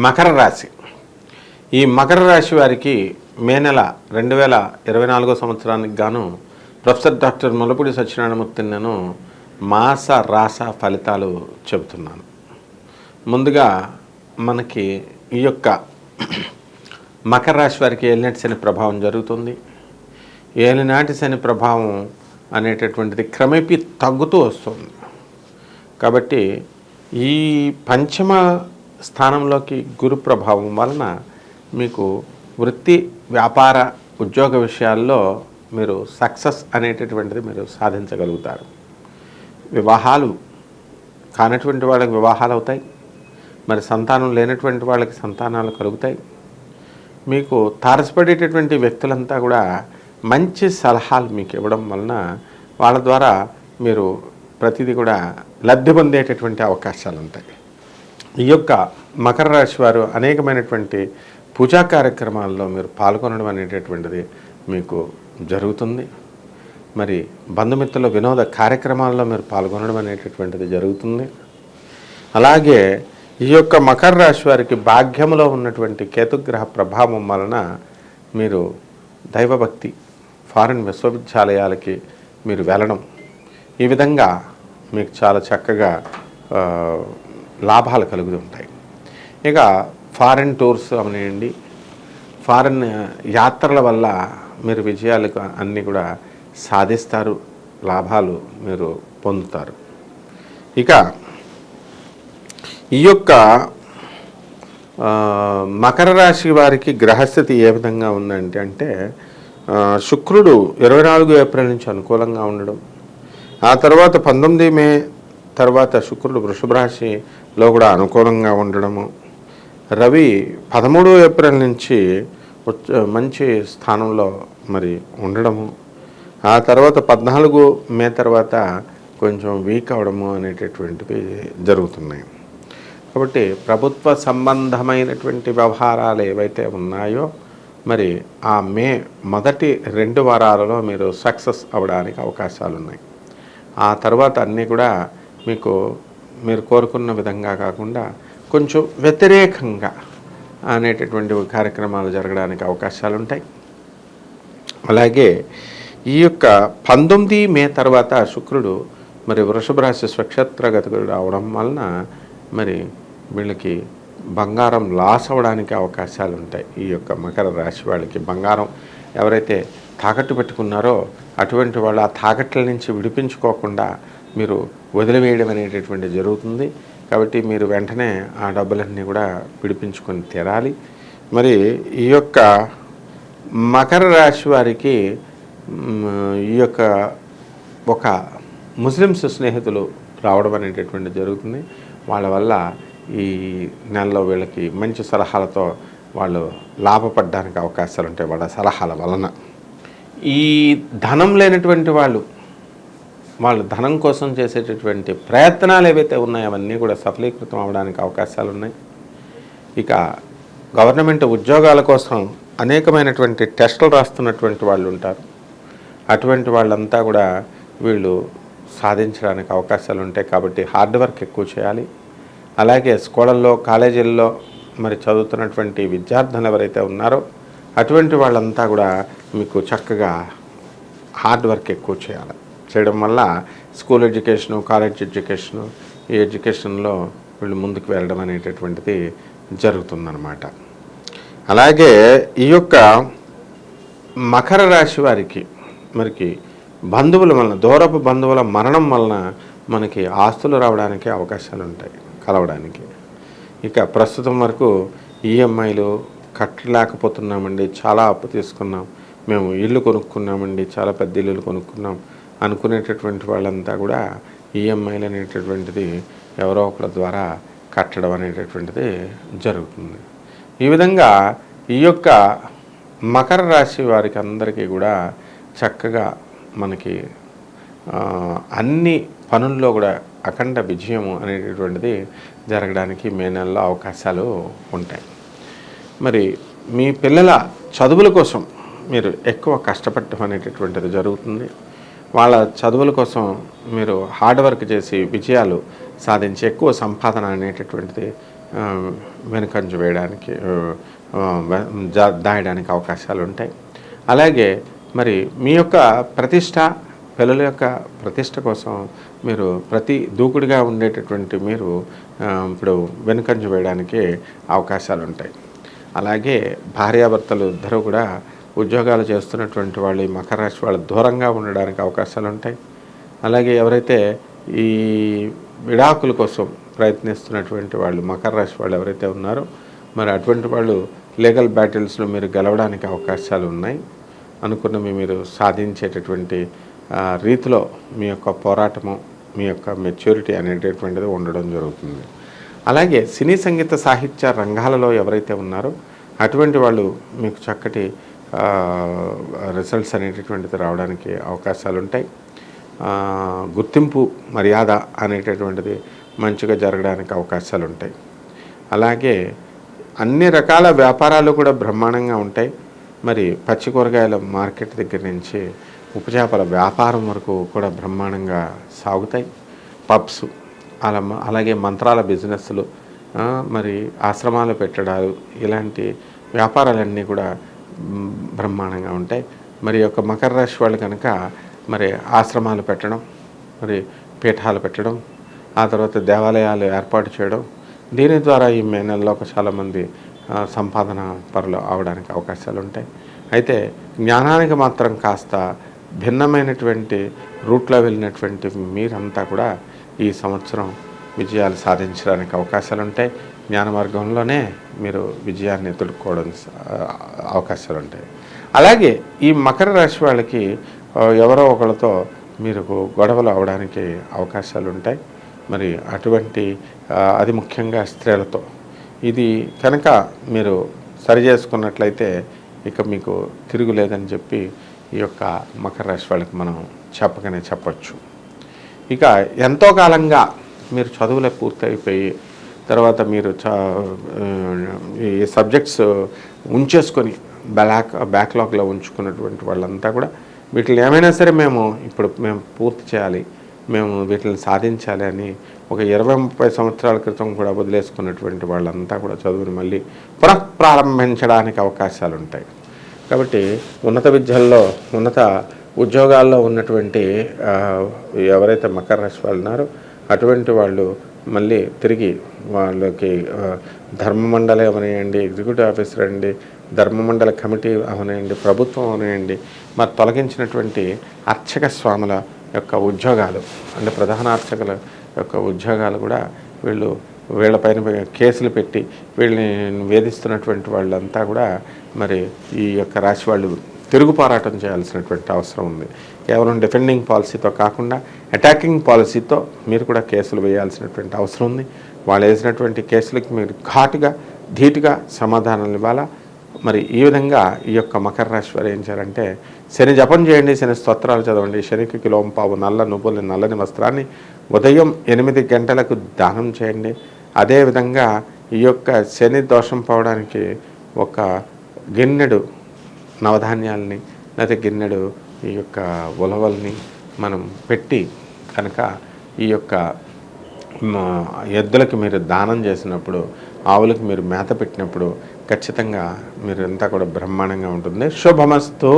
మకర రాశి. ఈ మకర రాశి వారికి మే నెల 2024 సంవత్సరానికి గాను ప్రొఫెసర్ డాక్టర్ ముల్లపూడి సత్యనారాయణమూర్తిని నేను మాస రాస ఫలితాలు చెబుతున్నాను. ముందుగా మనకి ఈ యొక్క మకర రాశి వారికి ఏలినాటి శని ప్రభావం జరుగుతుంది. ఏలినాటి శని ప్రభావం అనేటటువంటిది క్రమేపీ తగ్గుతూ వస్తుంది. కాబట్టి ఈ పంచమ స్థానంలోకి గురు ప్రభావం వలన మీకు వృత్తి వ్యాపార ఉద్యోగ విషయాల్లో మీరు సక్సెస్ అనేటటువంటిది మీరు సాధించగలుగుతారు. వివాహాలు కానటువంటి వాళ్ళకి వివాహాలు అవుతాయి. మరి సంతానం లేనటువంటి వాళ్ళకి సంతానాలు కలుగుతాయి. మీకు తారసపడేటటువంటి వ్యక్తులంతా కూడా మంచి సలహాలు మీకు ఇవ్వడం వలన వాళ్ళ ద్వారా మీరు ప్రతిదీ కూడా లబ్ధి పొందేటటువంటి అవకాశాలు ఉంటాయి. ఈ యొక్క మకర రాశి వారు అనేకమైనటువంటి పూజా కార్యక్రమాల్లో మీరు పాల్గొనడం అనేటటువంటిది మీకు జరుగుతుంది. మరి బంధుమిత్రుల వినోద కార్యక్రమాల్లో మీరు పాల్గొనడం అనేటటువంటిది జరుగుతుంది. అలాగే ఈ యొక్క మకర రాశి వారికి భాగ్యంలో ఉన్నటువంటి కేతుగ్రహ ప్రభావం వలన మీరు దైవభక్తి, ఫారిన్ విశ్వవిద్యాలయాలకి మీరు వెళ్ళడం, ఈ విధంగా మీకు చాలా చక్కగా లాభాలు కలుగుతుంటాయి. ఇక ఫారిన్ టూర్స్ అవనివ్వండి, ఫారిన్ యాత్రల వల్ల మీరు విజయాలు అన్నీ కూడా సాధిస్తారు, లాభాలు మీరు పొందుతారు. ఇక ఈ యొక్క మకర రాశి వారికి గ్రహస్థితి ఏ విధంగా ఉందంటే శుక్రుడు 24 ఏప్రిల్ నుంచి అనుకూలంగా ఉండడం, ఆ తర్వాత 19 మే తర్వాత శుక్రుడు వృషభ రాశిలో కూడా అనుకూలంగా ఉండడము, రవి 13 ఏప్రిల్ నుంచి మంచి స్థానంలో మరి ఉండడము, ఆ తర్వాత 14 మే తర్వాత కొంచెం వీక్ అవడము అనేటటువంటివి జరుగుతున్నాయి. కాబట్టి ప్రభుత్వ సంబంధమైనటువంటి వ్యవహారాలు ఏవైతే ఉన్నాయో మరి ఆ మే మొదటి 2 వారాలలో మీరు సక్సెస్ అవ్వడానికి అవకాశాలు ఉన్నాయి. ఆ తర్వాత అన్నీ కూడా మీరు కోరుకున్న విధంగా కాకుండా కొంచెం వ్యతిరేకంగా అనేటటువంటి కార్యక్రమాలు జరగడానికి అవకాశాలు ఉంటాయి. అలాగే ఈ యొక్క 19 మే తర్వాత శుక్రుడు మరి వృషభ రాశి స్వక్షేత్రగతుడు రావడం వలన మరి వీళ్ళకి బంగారం లాస్ అవ్వడానికి అవకాశాలు ఉంటాయి. ఈ యొక్క మకర రాశి వాళ్ళకి బంగారం ఎవరైతే తాకట్టు పెట్టుకున్నారో అటువంటి వాళ్ళు ఆ తాకట్ల నుంచి విడిపించుకోకుండా మీరు వదిలివేయడం అనేటటువంటి జరుగుతుంది. కాబట్టి మీరు వెంటనే ఆ డబ్బులన్నీ కూడా విడిపించుకొని తీరాలి. మరి ఈ యొక్క మకర రాశి వారికి ఈ యొక్క ఒక ముస్లిమ్స్ స్నేహితులు రావడం అనేటటువంటి జరుగుతుంది. వాళ్ళ వల్ల ఈ నెలలో వీళ్ళకి మంచి సలహాలతో వాళ్ళు లాభపడడానికి అవకాశాలు ఉంటాయి వాళ్ళ సలహాల వలన. ఈ ధనం లేనటువంటి వాళ్ళు ధనం కోసం చేసేటటువంటి ప్రయత్నాలు ఏవైతే ఉన్నాయో అవన్నీ కూడా సఫలీకృతం అవ్వడానికి అవకాశాలు ఉన్నాయి. ఇక గవర్నమెంట్ ఉద్యోగాల కోసం అనేకమైనటువంటి టెస్టులు రాస్తున్నటువంటి వాళ్ళు ఉంటారు. అటువంటి వాళ్ళంతా కూడా వీళ్ళు సాధించడానికి అవకాశాలు ఉంటాయి. కాబట్టి హార్డ్ వర్క్ ఎక్కువ చేయాలి. అలాగే స్కూళ్ళల్లో కాలేజీల్లో మరి చదువుతున్నటువంటి విద్యార్థులు ఎవరైతే ఉన్నారో అటువంటి వాళ్ళంతా కూడా మీకు చక్కగా హార్డ్ వర్క్ ఎక్కువ చేయడం వల్ల స్కూల్ ఎడ్యుకేషను, కాలేజ్ ఎడ్యుకేషను, ఈ ఎడ్యుకేషన్లో వీళ్ళు ముందుకు వెళ్ళడం అనేటటువంటిది జరుగుతుందన్నమాట. అలాగే ఈ యొక్క మకర రాశి వారికి మరికి బంధువుల వలన, దూరపు బంధువుల మరణం వలన మనకి ఆస్తులు రావడానికి అవకాశాలు ఉంటాయి, కలవడానికి. ఇక ప్రస్తుతం వరకు ఈఎంఐలు కట్టలేకపోతున్నామండి, చాలా అప్పు తీసుకున్నాం, మేము ఇల్లు కొనుక్కున్నామండి, చాలా పెద్ద ఇల్లులు కొనుక్కున్నాం అనుకునేటటువంటి వాళ్ళంతా కూడా ఈఎంఐలు అనేటటువంటిది ఎవరో ఒకరి ద్వారా కట్టడం అనేటటువంటిది జరుగుతుంది. ఈ విధంగా ఈ యొక్క మకర రాశి వారికి అందరికీ కూడా చక్కగా మనకి అన్ని పనుల్లో కూడా అఖండ విజయం అనేటటువంటిది జరగడానికి మే నెలలో అవకాశాలు ఉంటాయి. మరి మీ పిల్లల చదువుల కోసం మీరు ఎక్కువ కష్టపడటం అనేటటువంటిది జరుగుతుంది. వాళ్ళ చదువుల కోసం మీరు హార్డ్ వర్క్ చేసి విజయాలు సాధించి ఎక్కువ సంపాదన అనేటటువంటిది ఆ, వెనుకంజ వేయడానికి దాయడానికి అవకాశాలు ఉంటాయి. అలాగే మరి మీ యొక్క ప్రతిష్ట, పిల్లల యొక్క ప్రతిష్ట కోసం మీరు ప్రతి దూకుడుగా ఉండేటటువంటి మీరు ఇప్పుడు వెనుకంజ వేయడానికి అవకాశాలు ఉంటాయి. అలాగే భార్యాభర్తలు ఇద్దరు కూడా ఉద్యోగాలు చేస్తున్నటువంటి వాళ్ళు ఈ మకర రాశి వాళ్ళు దూరంగా ఉండడానికి అవకాశాలు ఉంటాయి. అలాగే ఎవరైతే ఈ విడాకుల కోసం ప్రయత్నిస్తున్నటువంటి వాళ్ళు మకర రాశి వాళ్ళు ఎవరైతే ఉన్నారో మరి అటువంటి వాళ్ళు లీగల్ బ్యాటిల్స్లో మీరు గెలవడానికి అవకాశాలు ఉన్నాయి. అనుకున్నవి మీరు సాధించేటటువంటి రీతిలో మీ యొక్క పోరాటము, మీ యొక్క మెచ్యూరిటీ అనేటటువంటిది ఉండడం జరుగుతుంది. అలాగే సినీ సంగీత సాహిత్య రంగాలలో ఎవరైతే ఉన్నారో అటువంటి వాళ్ళు మీకు చక్కటి రిజల్ట్స్ అనేటటువంటిది రావడానికి అవకాశాలు ఉంటాయి. గుర్తింపు, మర్యాద అనేటటువంటిది మంచిగా జరగడానికి అవకాశాలు ఉంటాయి. అలాగే అన్ని రకాల వ్యాపారాలు కూడా బ్రహ్మాండంగా ఉంటాయి. మరి పచ్చి కూరగాయల మార్కెట్ దగ్గర నుంచి ఉపచేపల వ్యాపారం వరకు కూడా బ్రహ్మాండంగా సాగుతాయి. పబ్స్, అలాగే మంత్రాల బిజినెస్లు, మరి ఆశ్రమాలు పెట్టడాలు, ఇలాంటి వ్యాపారాలన్నీ కూడా బ్రహ్మాండంగా ఉంటాయి. మరి యొక్క మకర రాశి వాళ్ళు కనుక మరి ఆశ్రమాలు పెట్టడం, మరి పీఠాలు పెట్టడం, ఆ తర్వాత దేవాలయాలు ఏర్పాటు చేయడం, దీని ద్వారా ఈ మే నెలలో చాలామంది సంపాదన పరులు అవడానికి అవకాశాలు ఉంటాయి. అయితే జ్ఞానానికి మాత్రం కాస్త భిన్నమైనటువంటి రూట్లో వెళ్ళినటువంటి మీరంతా కూడా ఈ సంవత్సరం విజయాలు సాధించడానికి అవకాశాలు ఉంటాయి. జ్ఞాన మార్గంలోనే మీరు విజయాన్ని ఎదుర్కోవడం అవకాశాలు ఉంటాయి. అలాగే ఈ మకర రాశి వాళ్ళకి ఎవరో ఒకరితో మీరు గొడవలు అవడానికి అవకాశాలు ఉంటాయి. మరి అటువంటి అది ముఖ్యంగా స్త్రీలతో ఇది కనుక మీరు సరి చేసుకున్నట్లయితే ఇక మీకు తిరుగులేదని చెప్పి ఈ యొక్క మకర రాశి వాళ్ళకి మనం చెప్పకనే చెప్పచ్చు. ఇక ఎంతో కాలంగా మీరు చదువులే పూర్తయిపోయి తర్వాత మీరు ఈ సబ్జెక్ట్స్ ఉంచేసుకొని బ్యాక్లాగ్లో ఉంచుకున్నటువంటి వాళ్ళంతా కూడా వీటిని ఏమైనా సరే మేము పూర్తి చేయాలి, మేము వీటిని సాధించాలి అని ఒక 20-30 సంవత్సరాల క్రితం కూడా వదిలేసుకున్నటువంటి వాళ్ళంతా కూడా చదువుని మళ్ళీ పునఃప్రారంభించడానికి అవకాశాలు ఉంటాయి. కాబట్టి ఉన్నత విద్యల్లో, ఉన్నత ఉద్యోగాల్లో ఉన్నటువంటి ఎవరైతే మకర రాశి వాళ్ళు ఉన్నారో అటువంటి వాళ్ళు మళ్ళీ తిరిగి వాళ్ళకి ధర్మమండలి అవనేయండి, ఎగ్జిక్యూటివ్ ఆఫీసర్ అండి, ధర్మమండల కమిటీ అవనేయండి, ప్రభుత్వం అవనేయండి, మరి తొలగించినటువంటి అర్చక స్వాముల యొక్క ఉద్యోగాలు అంటే ప్రధాన అర్చకుల యొక్క ఉద్యోగాలు కూడా వీళ్ళపైన కేసులు పెట్టి వీళ్ళని వేధిస్తున్నటువంటి వాళ్ళంతా కూడా మరి ఈ యొక్క రాశి వాళ్ళు తిరుగు పోరాటం చేయాల్సినటువంటి అవసరం ఉంది. కేవలం డిఫెండింగ్ పాలసీతో కాకుండా అటాకింగ్ పాలసీతో మీరు కూడా కేసులు వేయాల్సినటువంటి అవసరం ఉంది. వాళ్ళు వేసినటువంటి కేసులకి మీరు ఘాటుగా, ధీటుగా సమాధానాలు ఇవ్వాలా. మరి ఈ విధంగా ఈ యొక్క మకర రాశి వారు ఏం చేయాలంటే శని జపం చేయండి, శని స్తోత్రాలు చదవండి, శనికి కిలోంపావు నల్ల నువ్వుల్ని, నల్లని వస్త్రాన్ని ఉదయం 8 గంటలకు దానం చేయండి. అదేవిధంగా ఈ యొక్క శని దోషం పోవడానికి ఒక గిన్నెడు నవధాన్యాలని లేదా గిన్నెడు ఈ యొక్క ఉలవల్ని మనం పెట్టి కనుక ఈ యొక్క ఎద్దులకి మీరు దానం చేసినప్పుడు, ఆవులకి మీరు మేత పెట్టినప్పుడు ఖచ్చితంగా మీరు అంతా కూడా బ్రహ్మాండంగా ఉంటుంది. శుభమస్తు.